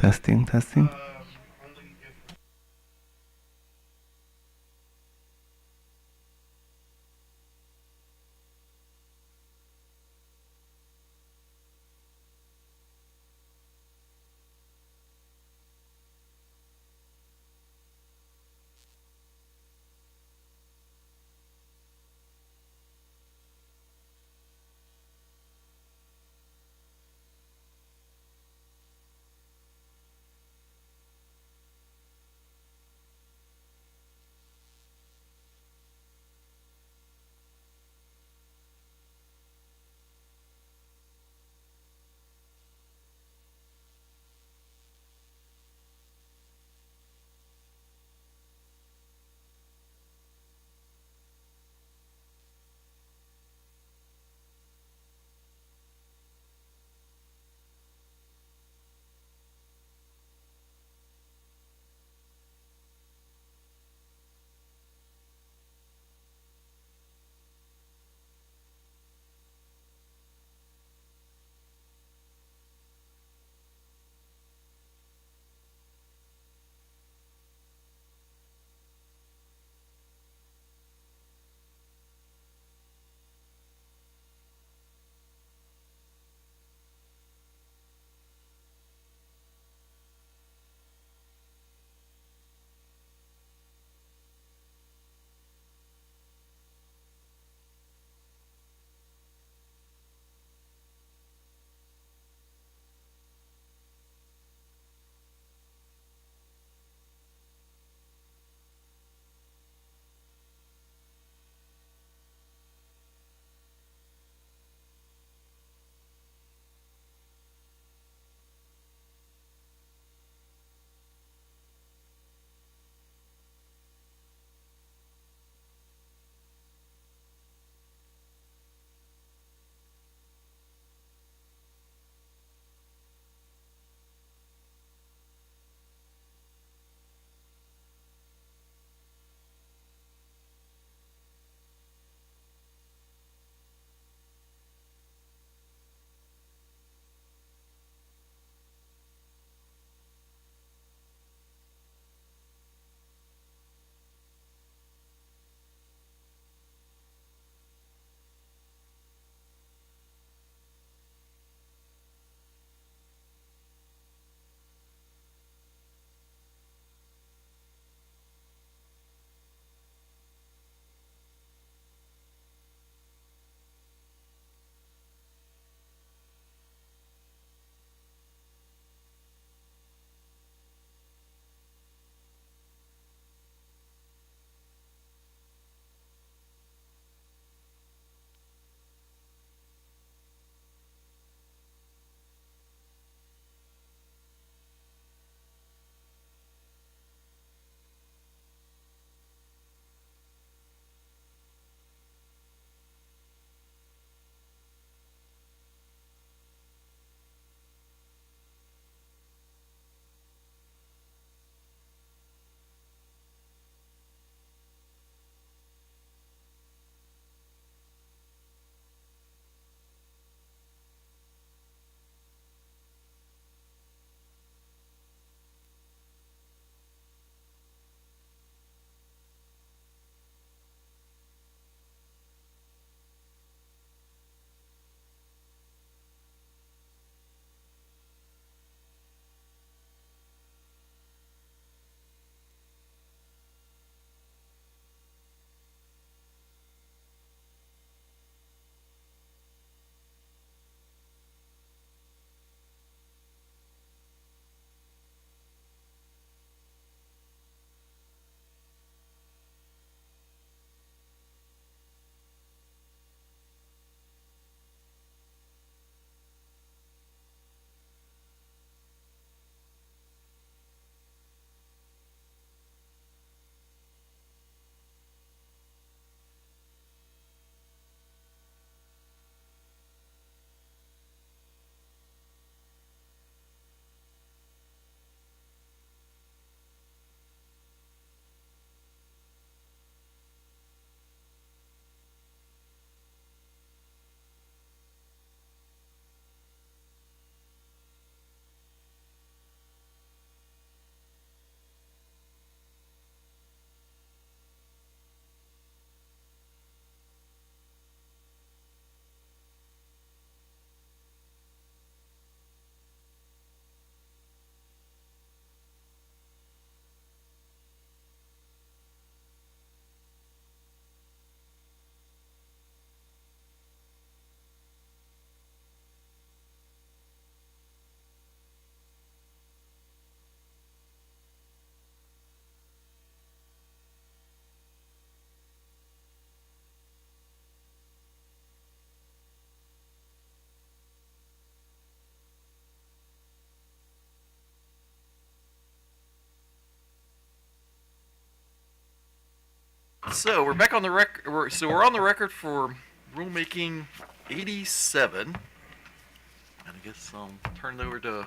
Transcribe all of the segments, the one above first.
Testing, testing. So we're back on the record. So we're on the record for rulemaking 87. And I guess I'll turn it over to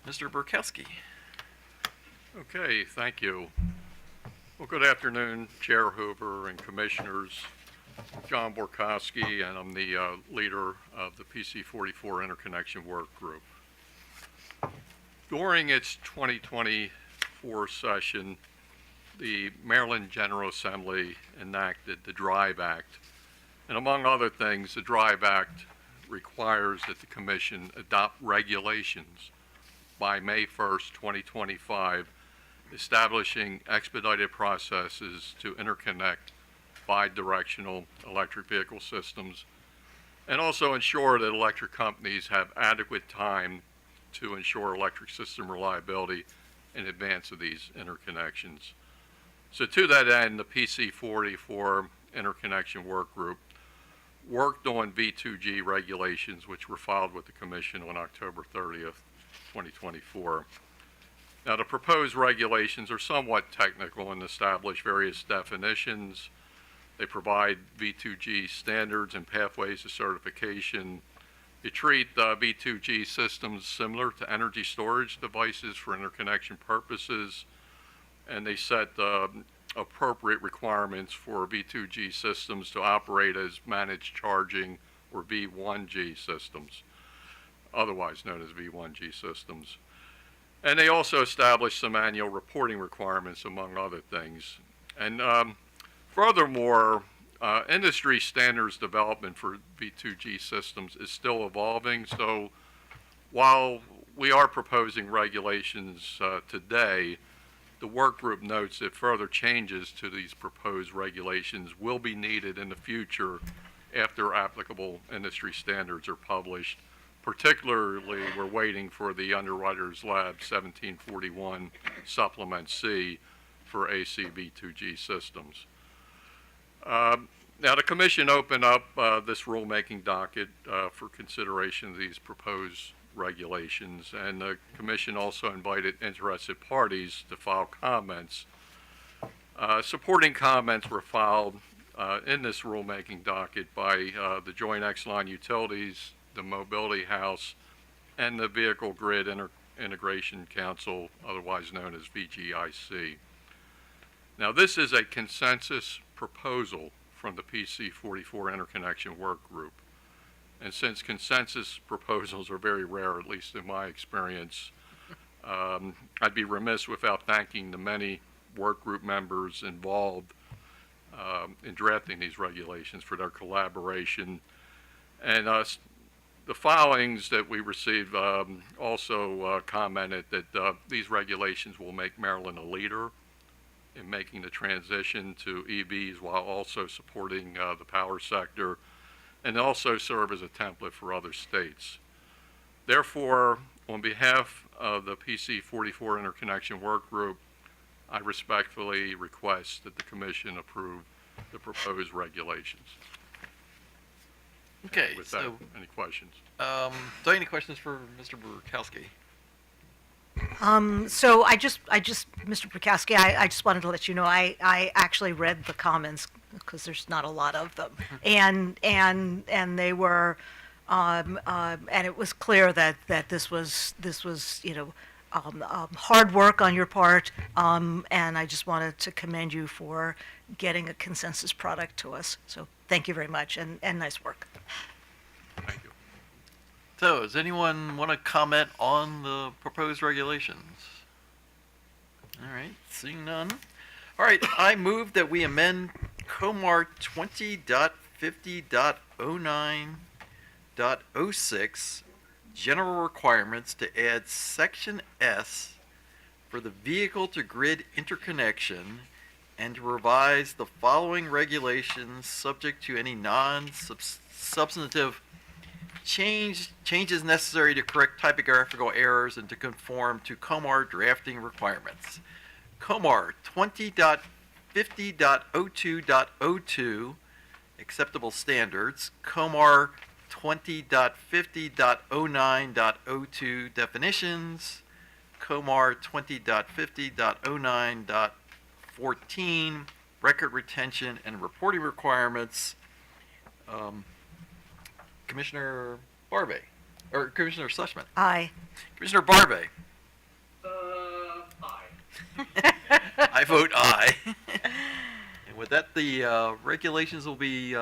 Mr. Burkowski. Okay, thank you. Well, good afternoon, Chair Hoover and Commissioners. I'm John Borkowski, and I'm the leader of the PC44 Interconnection Work Group. During its 2024 session, the Maryland General Assembly enacted the DRIVE Act. And among other things, the DRIVE Act requires that the Commission adopt regulations by May 1st, 2025, establishing expedited processes to interconnect bi-directional electric vehicle systems, and also ensure that electric companies have adequate time to ensure electric system reliability in advance of these interconnections. So to that end, the PC44 Interconnection Work Group worked on V2G regulations, which were filed with the Commission on October 30th, 2024. Now, the proposed regulations are somewhat technical and establish various definitions. They provide V2G standards and pathways to certification. They treat V2G systems similar to energy storage devices for interconnection purposes, and they set appropriate requirements for V2G systems to operate as managed charging or V1G systems, otherwise known as V1G systems. And they also establish some annual reporting requirements, among other things. And furthermore, industry standards development for V2G systems is still evolving. So while we are proposing regulations today, the work group notes that further changes to these proposed regulations will be needed in the future after applicable industry standards are published. Particularly, we're waiting for the Underwriters Lab 1741 Supplement C for AC V2G systems. Now, the Commission opened up this rulemaking docket for consideration of these proposed regulations, and the Commission also invited interested parties to file comments. Supporting comments were filed in this rulemaking docket by the Joint Exelon Utilities, the Mobility House, and the Vehicle Grid Integration Council, otherwise known as VGIC. Now, this is a consensus proposal from the PC44 Interconnection Work Group. And since consensus proposals are very rare, at least in my experience, I'd be remiss without thanking the many work group members involved in drafting these regulations for their collaboration. And the filings that we received also commented that these regulations will make Maryland a leader in making the transition to EVs while also supporting the power sector, and also serve as a template for other states. Therefore, on behalf of the PC44 Interconnection Work Group, I respectfully request that the Commission approve the proposed regulations. Okay. With that, any questions? So any questions for Mr. Burkowski? So Mr. Prokowski, I just wanted to let you know I actually read the comments because there's not a lot of them, and they were, and it was clear that this was hard work on your part, and I just wanted to commend you for getting a consensus product to us. So thank you very much, and nice work. Thank you. So, does anyone want to comment on the proposed regulations? All right, seeing none. All right, I move that we amend COMAR 20.50.09.06 general requirements to add Section S for the vehicle to grid interconnection and to revise the following regulations subject to any non-substantive changes necessary to correct typographical errors and to conform to COMAR drafting requirements. COMAR 20.50.02.02 acceptable standards. COMAR 20.50.09.02 definitions. COMAR 20.50.09.14 record retention and reporting requirements. Commissioner Barbe, or Commissioner Sushman. Aye. Commissioner Barbe. Aye. I vote aye. And with that, the regulations will be